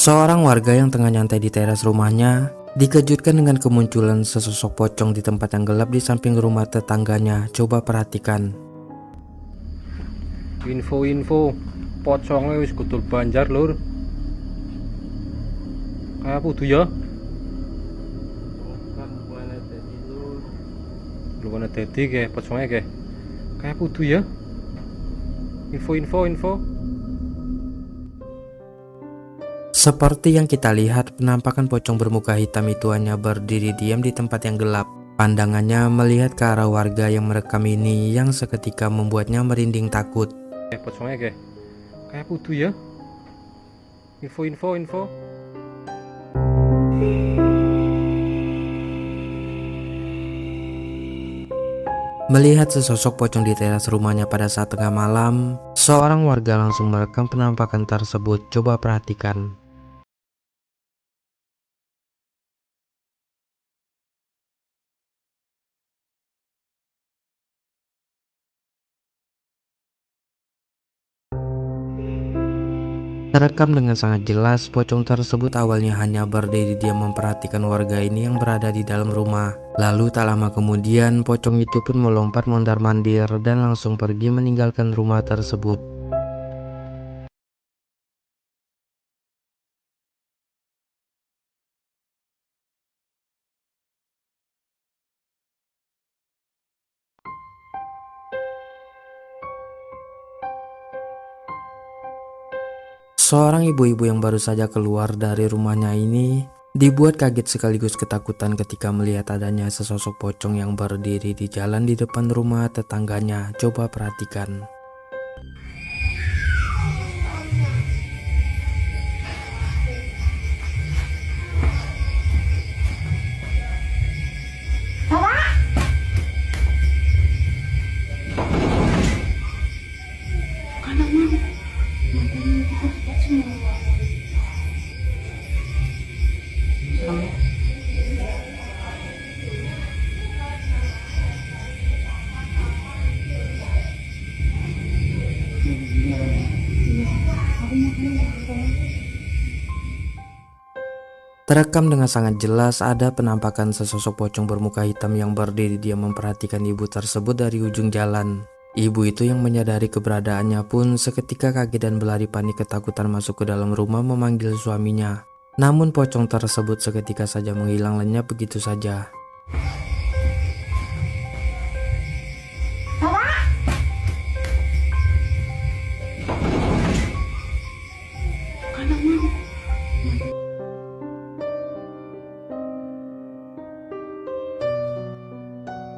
Seorang warga yang tengah nyantai di teras rumahnya dikejutkan dengan kemunculan sesosok pocong di tempat yang gelap di samping rumah tetangganya. Coba perhatikan. Info-info pocongnya wis kutul Banjar lur. Kayak pudu ya? Belum ada dadi kayak pocongnya kayak pudu ya? Info. Seperti yang kita lihat, penampakan pocong bermuka hitam itu hanya berdiri diam di tempat yang gelap. Pandangannya melihat ke arah warga yang merekam ini yang seketika membuatnya merinding takut. Pocongnya kayak pudu ya? Info. Melihat sesosok pocong di teras rumahnya pada saat tengah malam, seorang warga langsung merekam penampakan tersebut. Coba perhatikan. Terekam dengan sangat jelas, pocong tersebut awalnya hanya berdiri diam memperhatikan warga ini yang berada di dalam rumah. Lalu tak lama kemudian, pocong itu pun melompat mondar-mandir dan langsung pergi meninggalkan rumah tersebut. Seorang ibu-ibu yang baru saja keluar dari rumahnya ini dibuat kaget sekaligus ketakutan ketika melihat adanya sesosok pocong yang berdiri di jalan di depan rumah tetangganya. Coba perhatikan. Terekam dengan sangat jelas ada penampakan sesosok pocong bermuka hitam yang berdiri diam memperhatikan ibu tersebut dari ujung jalan. Ibu itu yang menyadari keberadaannya pun seketika kaget dan berlari panik ketakutan masuk ke dalam rumah memanggil suaminya. Namun pocong tersebut seketika saja menghilang lenyap begitu saja.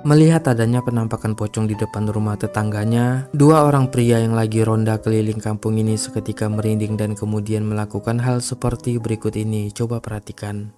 Melihat adanya penampakan pocong di depan rumah tetangganya, dua orang pria yang lagi ronda keliling kampung ini seketika merinding dan kemudian melakukan hal seperti berikut ini. Coba perhatikan.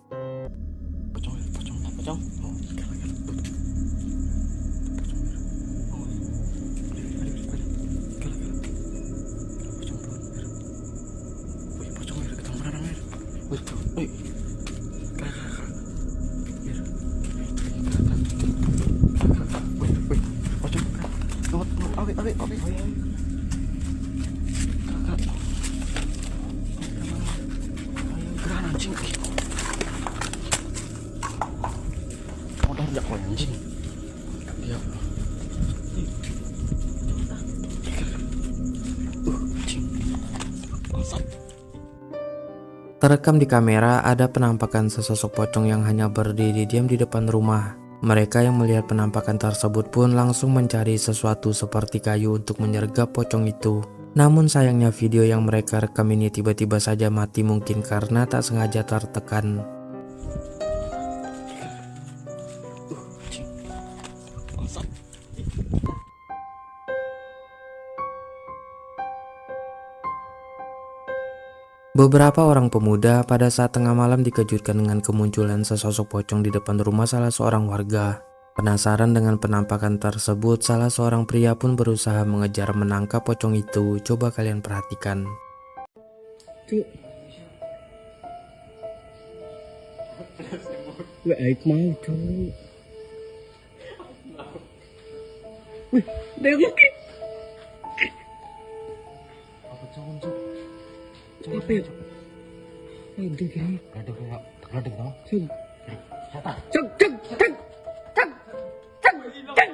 Terekam di kamera ada penampakan sesosok pocong yang hanya berdiri diam di depan rumah. Mereka yang melihat penampakan tersebut pun langsung mencari sesuatu seperti kayu untuk menyergap pocong itu. Namun sayangnya video yang mereka rekam ini tiba-tiba saja mati, mungkin karena tak sengaja tertekan. Beberapa orang pemuda pada saat tengah malam dikejutkan dengan kemunculan sesosok pocong di depan rumah salah seorang warga. Penasaran dengan penampakan tersebut, salah seorang pria pun berusaha mengejar menangkap pocong itu. Coba kalian perhatikan. Ada gini. Ada kok, ada kok. Cuk. Setan. Cuk cuk cuk. Cuk. Cuk cuk cuk.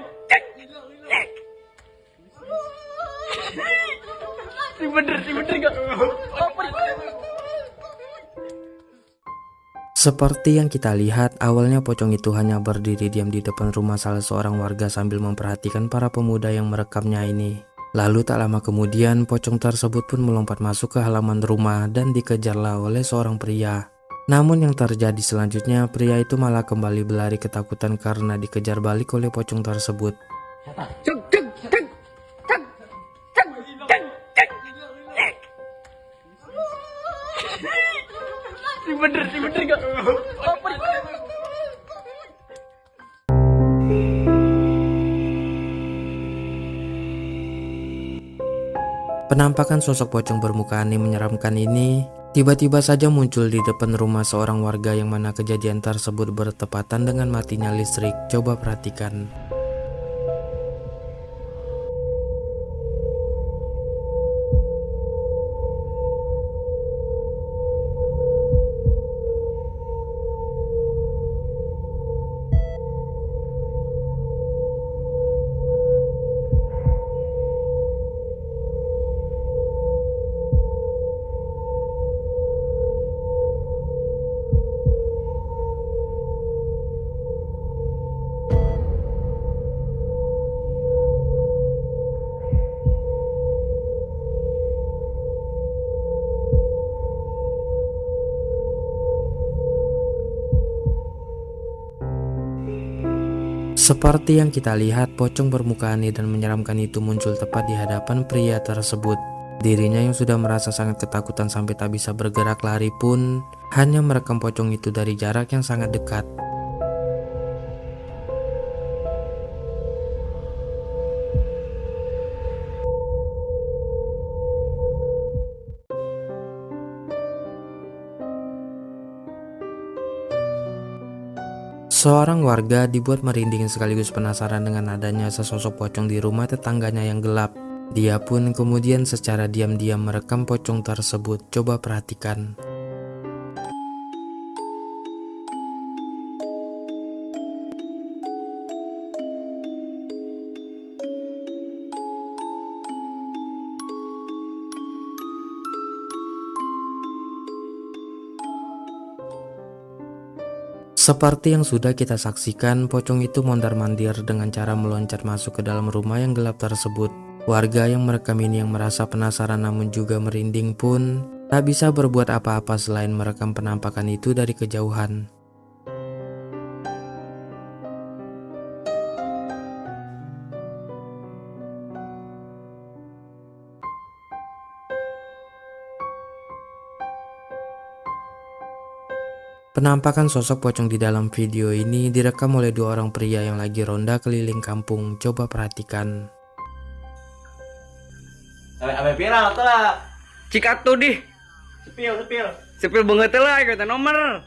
Si bener enggak? Seperti yang kita lihat, awalnya pocong itu hanya berdiri diam di depan rumah salah seorang warga sambil memperhatikan para pemuda yang merekamnya ini. Lalu tak lama kemudian, pocong tersebut pun melompat masuk ke halaman rumah dan dikejarlah oleh seorang pria. Namun yang terjadi selanjutnya, pria itu malah kembali berlari ketakutan karena dikejar balik oleh pocong tersebut. Cuk cuk cuk. Cuk. Cuk cuk cuk. Si bener enggak? Penampakan sosok pocong bermuka aneh menyeramkan ini tiba-tiba saja muncul di depan rumah seorang warga yang mana kejadian tersebut bertepatan dengan matinya listrik. Coba perhatikan. Seperti yang kita lihat, pocong bermuka aneh dan menyeramkan itu muncul tepat di hadapan pria tersebut. Dirinya yang sudah merasa sangat ketakutan sampai tak bisa bergerak lari pun hanya merekam pocong itu dari jarak yang sangat dekat. Seorang warga dibuat merinding sekaligus penasaran dengan adanya sesosok pocong di rumah tetangganya yang gelap. Dia pun kemudian secara diam-diam merekam pocong tersebut. Coba perhatikan. Seperti yang sudah kita saksikan, pocong itu mondar-mandir dengan cara meloncat masuk ke dalam rumah yang gelap tersebut. Warga yang merekam ini yang merasa penasaran namun juga merinding pun tak bisa berbuat apa-apa selain merekam penampakan itu dari kejauhan. Penampakan sosok pocong di dalam video ini direkam oleh dua orang pria yang lagi ronda keliling kampung. Coba perhatikan. Abe viral tuh lah. Cik atuh di. Sepil. Sepil banget lah kata nomor.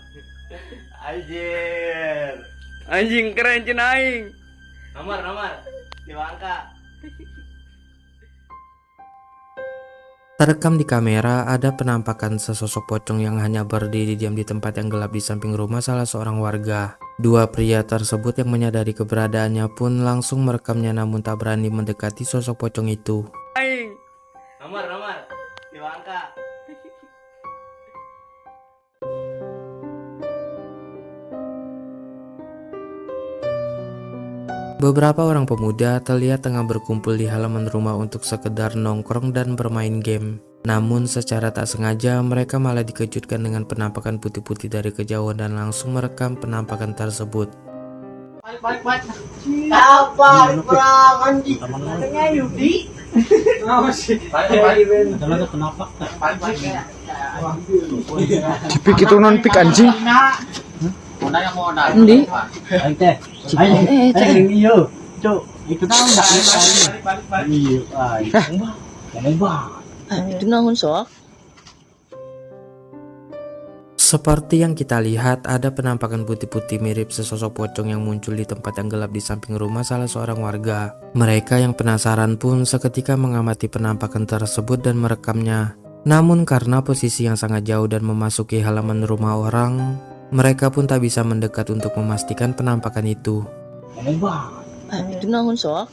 Anjir. Anjing keren cina aing. Nomor. 5 angka. Terekam di kamera ada penampakan sesosok pocong yang hanya berdiri diam di tempat yang gelap di samping rumah salah seorang warga. Dua pria tersebut yang menyadari keberadaannya pun langsung merekamnya namun tak berani mendekati sosok pocong itu. Aing. Nomor. 5 angka. Beberapa orang pemuda terlihat tengah berkumpul di halaman rumah untuk sekedar nongkrong dan bermain game. Namun secara tak sengaja mereka malah dikejutkan dengan penampakan putih-putih dari kejauhan dan langsung merekam penampakan tersebut. Balik. Apa? Perang anjing. Katanya Yudi. Kenapa sih? Balik. Adalah kenapa? Balik. Cipik itu non pik anjing. Endi? Teh. Ayo. Iyo. Cuk, itu tahu enggak? Balik. Iya, ay. Itu naon sok? Seperti yang kita lihat, ada penampakan putih-putih mirip sesosok pocong yang muncul di tempat yang gelap di samping rumah salah seorang warga. Mereka yang penasaran pun seketika mengamati penampakan tersebut dan merekamnya. Namun karena posisi yang sangat jauh dan memasuki halaman rumah orang, mereka pun tak bisa mendekat untuk memastikan penampakan itu. Ganun ba? Ito na akong sok.